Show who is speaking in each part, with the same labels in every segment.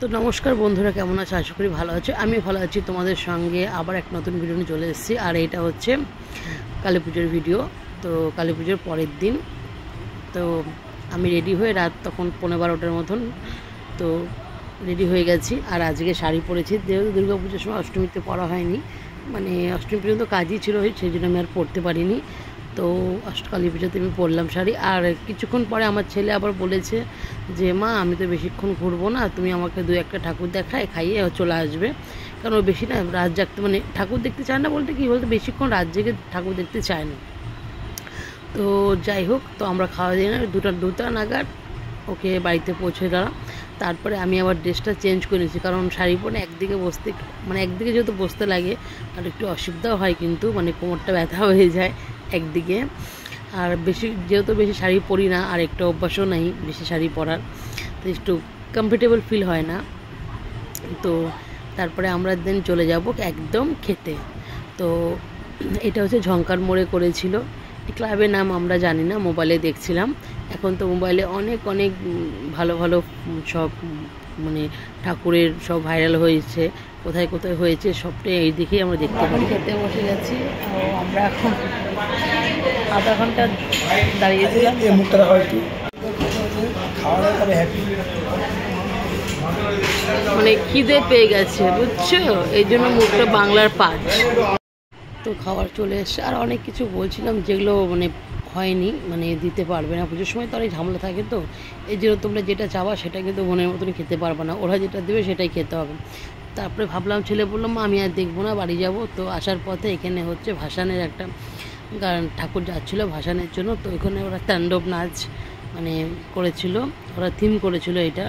Speaker 1: তো নমস্কার বন্ধুরা, কেমন আছো? আশা করি ভালো আছো। আমি ভালো আছি। তোমাদের সঙ্গে আবার এক নতুন ভিডিও নিয়ে চলে এসেছি। আর এটা হচ্ছে কালী পুজোর ভিডিও। তো কালী পুজোর পরের দিন তো আমি রেডি হয়ে রাত তখন 11:15টার মতন তো রেডি হয়ে গেছি। আর আজকে শাড়ি পরেছি, যেহেতু দুর্গা পুজোর সময় অষ্টমীতে পরা হয়নি, মানে অষ্টমী পর্যন্ত কাজই ছিল, সেই জন্য আমি আর পরতে পারিনি। তো কালী পুজোতে আমি পরলাম শাড়ি। আর কিছুক্ষণ পরে আমার ছেলে আবার বলেছে যে মা, আমি তো বেশিক্ষণ ঘুরবো না, তুমি আমাকে দু একটা ঠাকুর দেখায় খাইয়ে চলে আসবে। কারণ ও বেশি না রাত জাগতে, মানে ঠাকুর দেখতে চায় না বলতে কি বলতে, বেশিক্ষণ রাত জেগে ঠাকুর দেখতে চায় না। তো যাই হোক, তো আমরা খাওয়া দিয়ে না দুটা নাগাদ ওকে বাড়িতে পৌঁছে দিলাম। তারপরে আমি আবার ড্রেসটা চেঞ্জ করে নিয়েছি, কারণ শাড়ি পরে একদিকে বসতে, মানে একদিকে যেহেতু বসতে লাগে আর একটু অসুবিধাও হয়, কিন্তু মানে কোমরটা ব্যথা হয়ে যায় একদিকে। আর যেহেতু বেশি শাড়ি পরি না, আর একটা অভ্যাসও নাই বেশি শাড়ি পরার, তো একটু কমফর্টেবল ফিল হয় না। তো তারপরে আমরা দেন চলে যাব একদম খেতে। তো এটা হচ্ছে ঝঙ্কার মোড়ে করেছিল। ক্লাবের নাম আমরা জানি না, মোবাইলে দেখছিলাম। এখন তো মোবাইলে অনেক অনেক ভালো ভালো সব মানে ঠাকুরের সব ভাইরাল হয়েছে, কোথায় কোথায় হয়েছে সবটাই এই দিকেই আমরা দেখতে পারি। খেতে বসে গেছি। আমরা এখন আধা ঘন্টা দাঁড়িয়েছিলাম। মানে খিদে পেয়ে গেছে, বুঝছো, এই জন্য মুখটা বাংলার পাঁচ। তো খাবার চলে এসছে। আর অনেক কিছু বলছিলাম যেগুলো মানে হয়নি, মানে দিতে পারবে না পুজোর সময়, তো অনেক ঝামেলা থাকে। তো এই জন্য তোমরা যেটা চাওয়া সেটা কিন্তু মনের মতন খেতে পারবে না, ওরা যেটা দেবে সেটাই খেতে হবে। তারপরে ভাবলাম, ছেলে বললাম মা আমি আর দেখবো না, বাড়ি যাব। তো আসার পথে এখানে হচ্ছে ভাসানের একটা ঠাকুর যাচ্ছিলো ভাসানের জন্য। তো ওখানে ওরা তাণ্ডব নাচ মানে করেছিল, ওরা থিম করেছিল এটা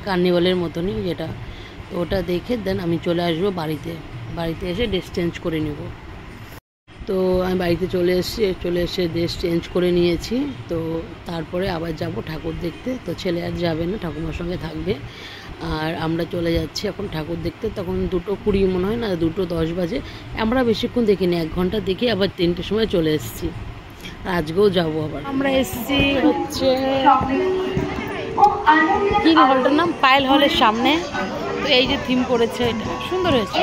Speaker 1: কার্নিভালের মতনই যেটা। তো ওটা দেখে দেন আমি চলে আসবো বাড়িতে এসে ড্রেস চেঞ্জ করে নেব। তো আমি বাড়িতে চলে এসে ড্রেস চেঞ্জ করে নিয়েছি। তো তারপরে আবার যাব ঠাকুর দেখতে। তো ছেলে আর যাবে না, ঠাকুমার সঙ্গে থাকবে। আর আমরা চলে যাচ্ছি এখন ঠাকুর দেখতে। তখন 2:20 মনে হয় না, 2:10 বাজে। আমরা বেশিক্ষণ দেখিনি, 1 ঘন্টা দেখে আবার 3টের সময় চলে এসেছি। আজকেও যাবো আবার। আমরা এসেছি হচ্ছে কি হলটার নাম, পায়েল হলের সামনে। তো এই যে থিম করেছে, এটা সুন্দর হয়েছে।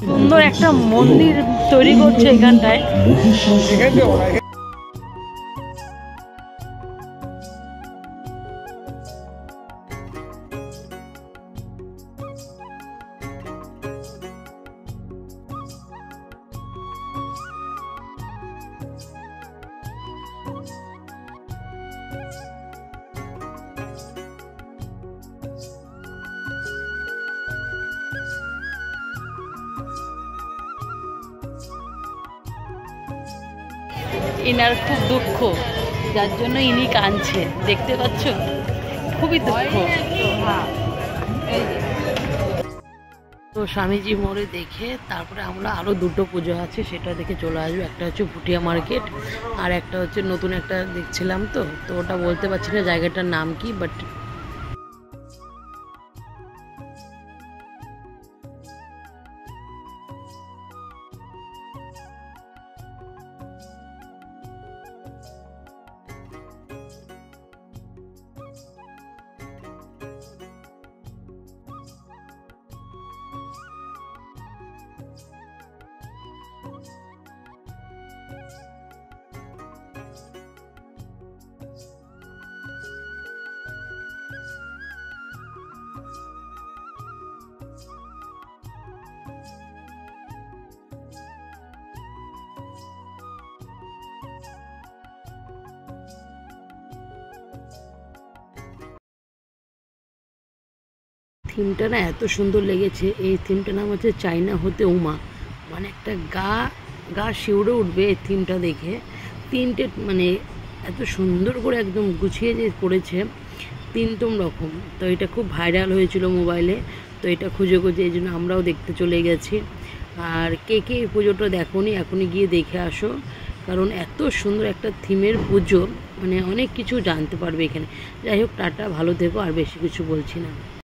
Speaker 1: সুন্দর একটা মন্দির তৈরি করছে এখানটায়। ইনার খুব দুঃখ, যার জন্য ইনি কাঁদছে, দেখতে পাচ্ছ, খুবই দুঃখ। তো স্বামীজি মোড়ে দেখে তারপরে আমরা আরও 2টো পুজো আছে সেটা দেখে চলে আসবো। একটা হচ্ছে ভুটিয়া মার্কেট, আর একটা হচ্ছে নতুন একটা দেখছিলাম। তো ওটা বলতে পারছি না জায়গাটার নাম কি, বাট থিমটা না এত সুন্দর লেগেছে। এই থিমটার নাম হচ্ছে চায়না হতে উমা। মানে একটা গা শিউরে উঠবে এই থিমটা দেখে। 3টে মানে এত সুন্দর করে একদম গুছিয়ে যে করেছে 3টোম রকম। তো এটা খুব ভাইরাল হয়েছিল মোবাইলে। তো এটা খুঁজে এই জন্য আমরাও দেখতে চলে গেছি। আর কে এই পুজোটা দেখোনি, এখনই গিয়ে দেখে আসো, কারণ এত সুন্দর একটা থিমের পুজো, মানে অনেক কিছু জানতে পারবে এখানে। যাই হোক, টাটা, ভালো থেকো, আর বেশি কিছু বলছি না।